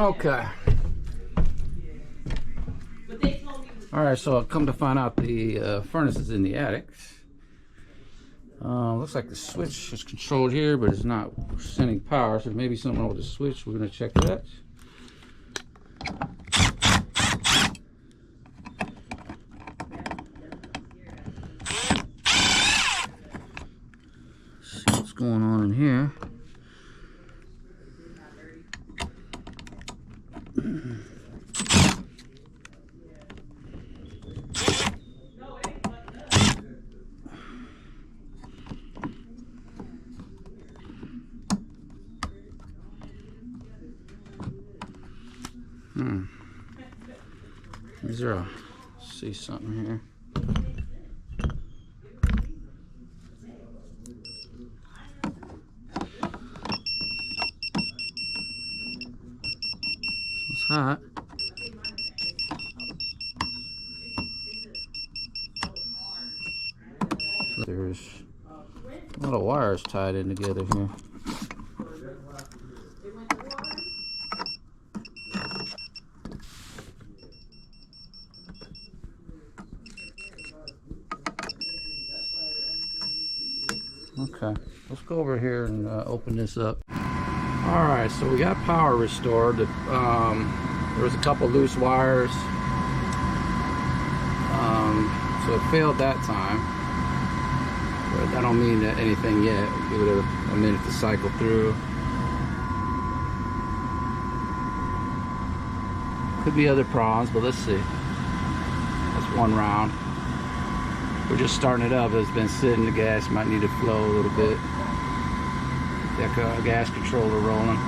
Okay. Alright, so I've come to find out the furnace is in the attic. Looks like the switch is controlled here, but it's not sending power, so maybe something wrong with the switch. We're going to check that. See what's going on in here. Is there a, see something here? It's hot. There's a lot of wires tied in together here. Okay, let's go over here and open this up. Alright, so we got power restored. There was a couple loose wires. So it failed that time. But I don't mean that anything yet. Give it a minute to cycle through. Could be other problems, but let's see. That's one round. We're just starting it up. It's been sitting. The gas might need to flow a little bit. That gas controller rolling.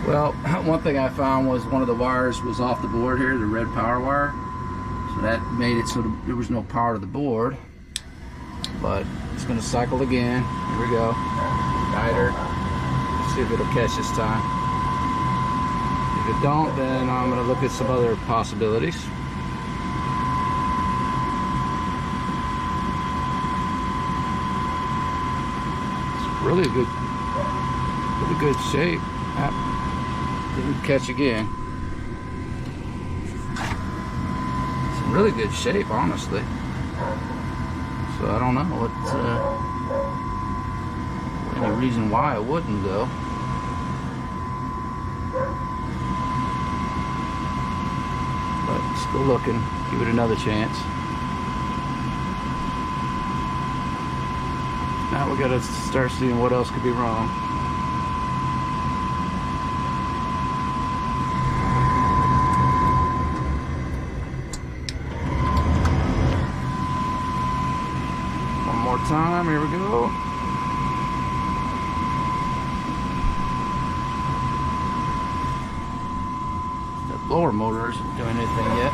Well, one thing I found was one of the wires was off the board here, the red power wire. So that made it so there was no power to the board. But it's going to cycle again. Here we go. Guide her. Let's see if it'll catch this time. If it don't, then I'm going to look at some other possibilities. Really good shape. Didn't catch again. It's in really good shape, honestly. So I don't know what any reason why it wouldn't go. But still looking. Give it another chance. Now we gotta start seeing what else could be wrong. One more time, here we go. That blower motor isn't doing anything yet.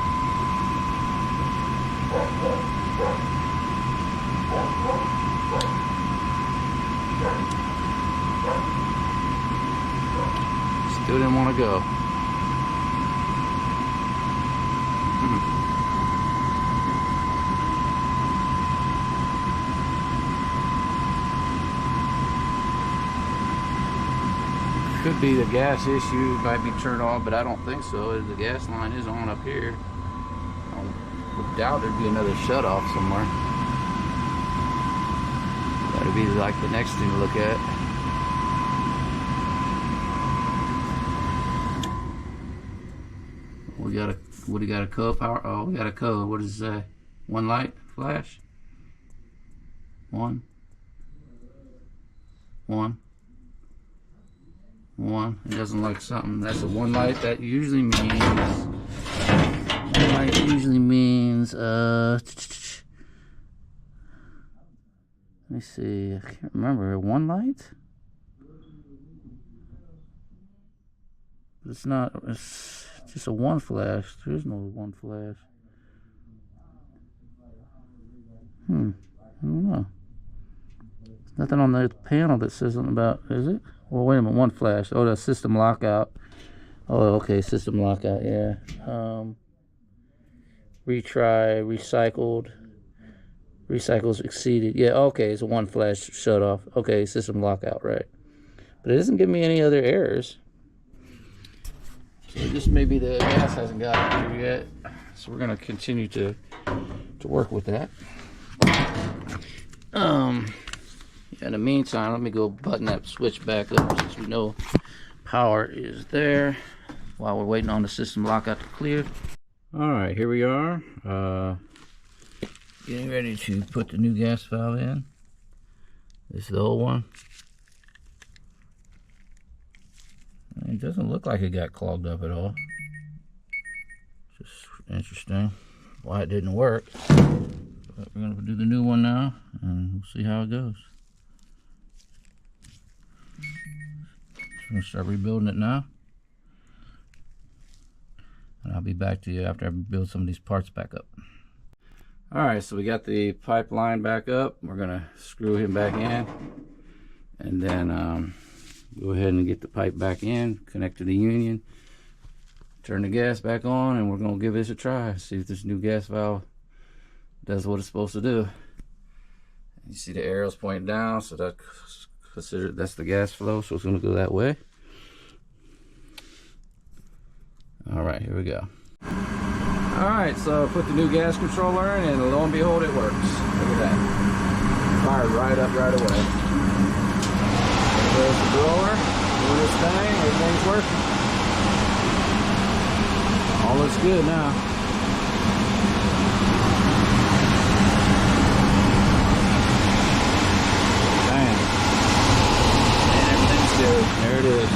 Still didn't want to go. Could be the gas issue, might be turned on, but I don't think so. The gas line is on up here. I would doubt there'd be another shut off somewhere. That'd be like the next thing to look at. We got a, what do you got, a code power? Oh, we got a code. What does it say? One light flash? One. It doesn't like something. That's a one light. That usually means, one light usually means, let me see, I can't remember. One light? It's not, it's just a one flash. There's no one flash. I don't know. There's nothing on the panel that says something about, is it? Well, wait a minute, one flash. Oh, the system lockout. Oh, okay, system lockout, yeah. Retry, recycles exceeded. Yeah, okay, it's a one flash shut off. Okay, system lockout, right. but it doesn't give me any other errors. So this may be the gas hasn't got here yet. So we're gonna continue to work with that. In the meantime, let me go button that switch back up since we know power is there while we're waiting on the system lockout to clear. All right, here we are. Getting ready to put the new gas valve in. This is the old one. It doesn't look like it got clogged up at all. Just interesting why it didn't work. But we're gonna do the new one now and we'll see how it goes. I'm gonna start rebuilding it now. And I'll be back to you after I build some of these parts back up. Alright, so we got the pipeline back up. We're gonna screw him back in. And then go ahead and get the pipe back in, connect to the union, turn the gas back on, and we're gonna give this a try. See if this new gas valve does what it's supposed to do. You see the arrows pointing down, so that's the gas flow, so it's gonna go that way. All right, here we go. All right, so I put the new gas controller in, and lo and behold, it works. Look at that. Fired right up right away. There's the blower, doing this thing, everything's working. All looks good now. Bam. And everything's good. There it is.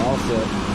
All set.